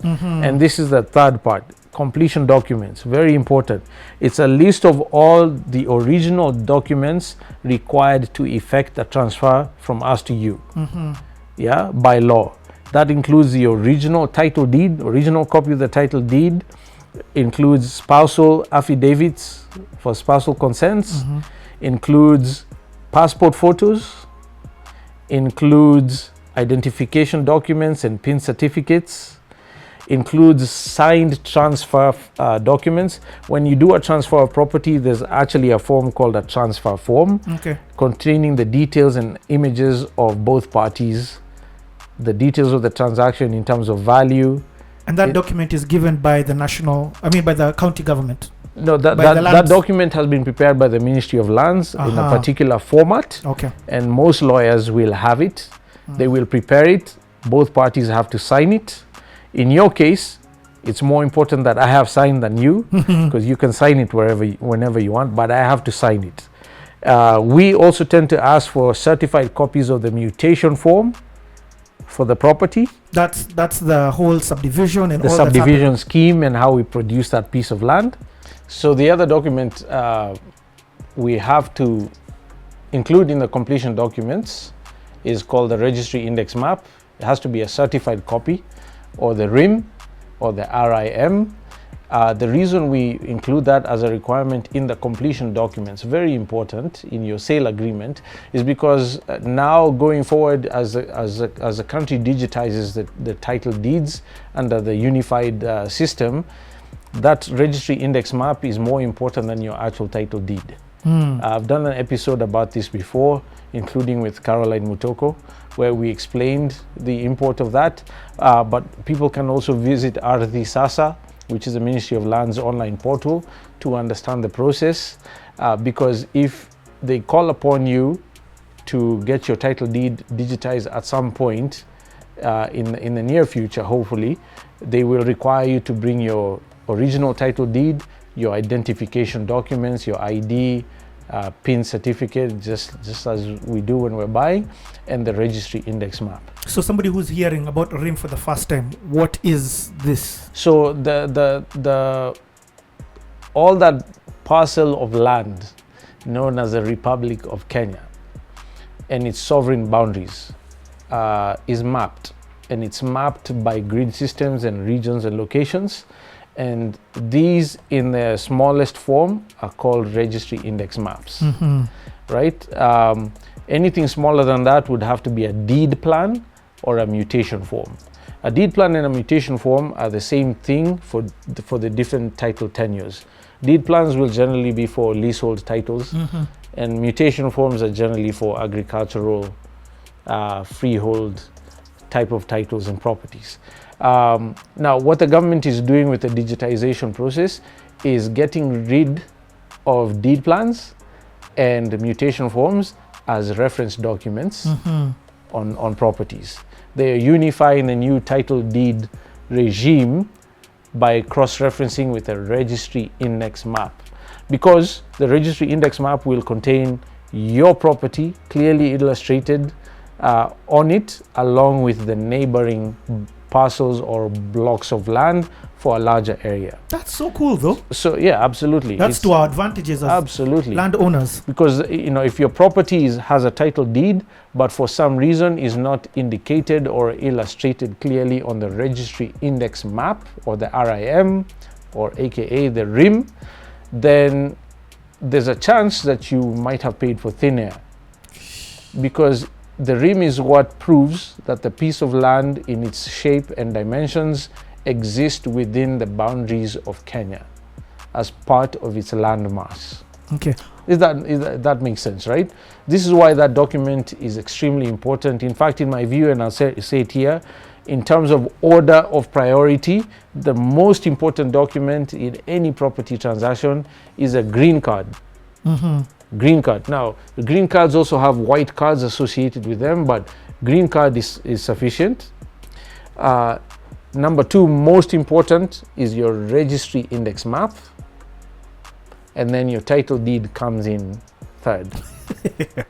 And this is the third part, completion documents, very important. It's a list of all the original documents required to effect a transfer from us to you, by law. That includes the original title deed, original copy of the title deed, includes spousal affidavits for spousal consents, includes passport photos, includes identification documents and PIN certificates, includes signed transfer documents. When you do a transfer of property, there's actually a form called a transfer form containing the details and images of both parties, the details of the transaction in terms of value. And that document is given by the by the county government? No, that document has been prepared by the Ministry of Lands in a particular format. And most lawyers will have it. They will prepare it. Both parties have to sign it. In your case, it's more important that I have signed than you, because you can sign it whenever you want, but I have to sign it. We also tend to ask for certified copies of the mutation form for the property. That's the whole subdivision and the all subdivision scheme and how we produce that piece of land. So the other document we have to include in the completion documents is called the registry index map. It has to be a certified copy, or the RIM or the RIM. The reason we include that as a requirement in the completion documents, very important in your sale agreement, is because now going forward, as the country digitizes the title deeds under the unified system, that registry index map is more important than your actual title deed. I've done an episode about this before, including with Caroline Mutoko, where we explained the import of that. But people can also visit Ardhi Sasa, which is the Ministry of Lands online portal, to understand the process. Because if they call upon you to get your title deed digitized at some point in the near future, hopefully, they will require you to bring your original title deed, your identification documents, your ID, PIN certificate, just as we do when we're buying, and the registry index map. So somebody who's hearing about RIM for the first time, what is this? So all that parcel of land known as the Republic of Kenya and its sovereign boundaries is mapped, and it's mapped by grid systems and regions and locations. And these, in their smallest form, are called registry index maps, right? Anything smaller than that would have to be a deed plan or a mutation form. A deed plan and a mutation form are the same thing for the different title tenures. Deed plans will generally be for leasehold titles, and mutation forms are generally for agricultural, freehold type of titles and properties. Now, what the government is doing with the digitization process is getting rid of deed plans and mutation forms as reference documents on properties. They are unifying the new title deed regime by cross-referencing with a registry index map, because the registry index map will contain your property clearly illustrated on it, along with the neighboring parcels or blocks of land for a larger area. That's so cool, though. So yeah, absolutely. That's to our advantages as landowners. Because if your property has a title deed, but for some reason is not indicated or illustrated clearly on the registry index map or the RIM, or AKA the RIM, then there's a chance that you might have paid for thin air, because the RIM is what proves that the piece of land in its shape and dimensions exist within the boundaries of Kenya as part of its land mass. Okay. That makes sense, right? This is why that document is extremely important. In fact, in my view, and I'll say it here, in terms of order of priority, the most important document in any property transaction is a green card. Green card. Now, the green cards also have white cards associated with them, but green card is sufficient. Number two, most important, is your registry index map, and then your title deed comes in third.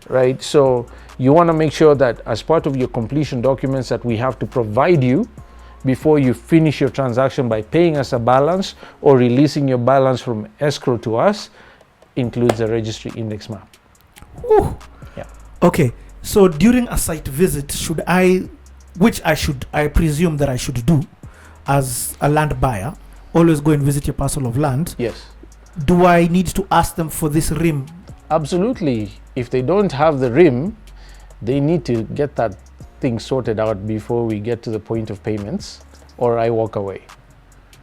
Right? So you want to make sure that as part of your completion documents that we have to provide you, before you finish your transaction by paying us a balance or releasing your balance from escrow to us includes a registry index map. Whew. Yeah. Okay, so during a site visit, I presume that I should do as a land buyer, always go and visit your parcel of land. Yes. Do I need to ask them for this RIM? Absolutely. If they don't have the RIM, they need to get that thing sorted out before we get to the point of payments, or I walk away.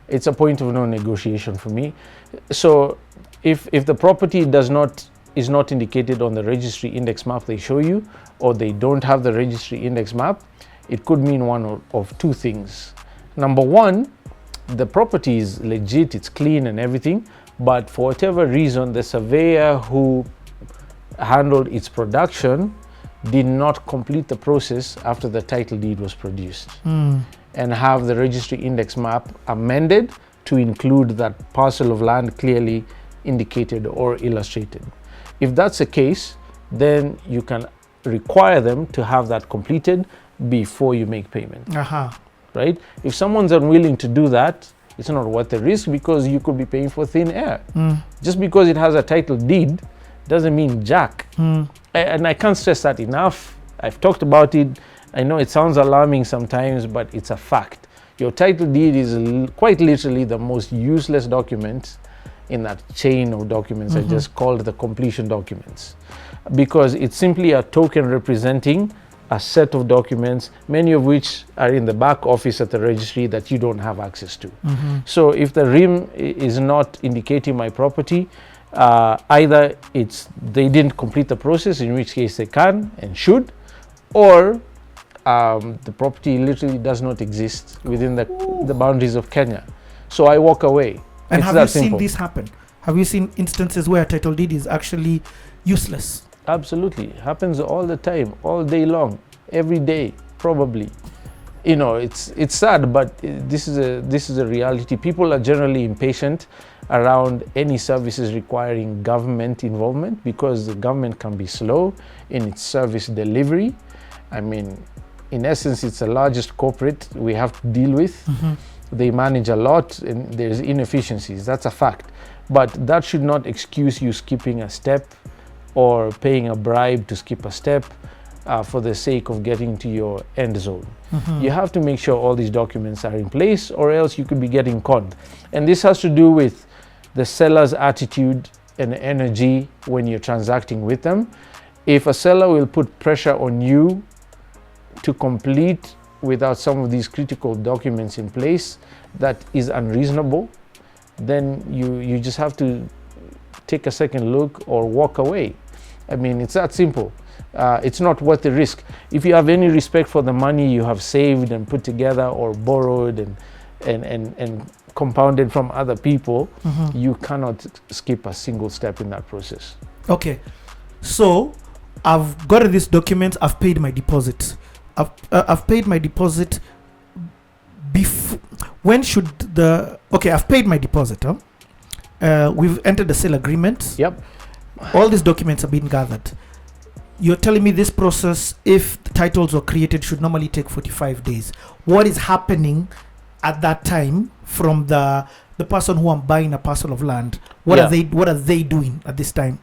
It's a point of no negotiation for me. So if the property is not indicated on the registry index map they show you, or they don't have the registry index map, it could mean one of two things. Number one, the property is legit, it's clean and everything, but for whatever reason, the surveyor who handled its production did not complete the process after the title deed was produced, and have the registry index map amended to include that parcel of land clearly indicated or illustrated. If that's the case, then you can require them to have that completed before you make payment. Right? If someone's unwilling to do that, it's not worth the risk, because you could be paying for thin air. Just because it has a title deed doesn't mean jack. And I can't stress that enough. I've talked about it. I know it sounds alarming sometimes, but it's a fact. Your title deed is quite literally the most useless document in that chain of documents I just called the completion documents, because it's simply a token representing a set of documents, many of which are in the back office at the registry that you don't have access to. So if the RIM is not indicating my property, either they didn't complete the process, in which case they can and should, or the property literally does not exist within the boundaries of Kenya. So I walk away. And it's have you simple. seen this happen? Have you seen instances where a title deed is actually useless? Absolutely. It happens all the time, all day long, every day, probably. You know, it's sad, but this is a reality. People are generally impatient around any services requiring government involvement, because the government can be slow in its service delivery. I mean, in essence, it's the largest corporate we have to deal with. They manage a lot, and there's inefficiencies. That's a fact. But that should not excuse you skipping a step or paying a bribe to skip a step for the sake of getting to your end zone. You have to make sure all these documents are in place, or else you could be getting conned. And this has to do with the seller's attitude and energy when you're transacting with them. If a seller will put pressure on you to complete without some of these critical documents in place, that is unreasonable, then you just have to take a second look or walk away. I mean, it's that simple. It's not worth the risk. If you have any respect for the money you have saved and put together, or borrowed and compounded from other people, you cannot skip a single step in that process. Okay, so I've got this document, I've paid my deposit. I've paid my deposit before. When should I've paid my deposit. We've entered the sale agreement. Yep. All these documents have been gathered. You're telling me this process, if the titles were created, should normally take 45 days. What is happening at that time from the person who I'm buying a parcel of land? What are they doing at this time?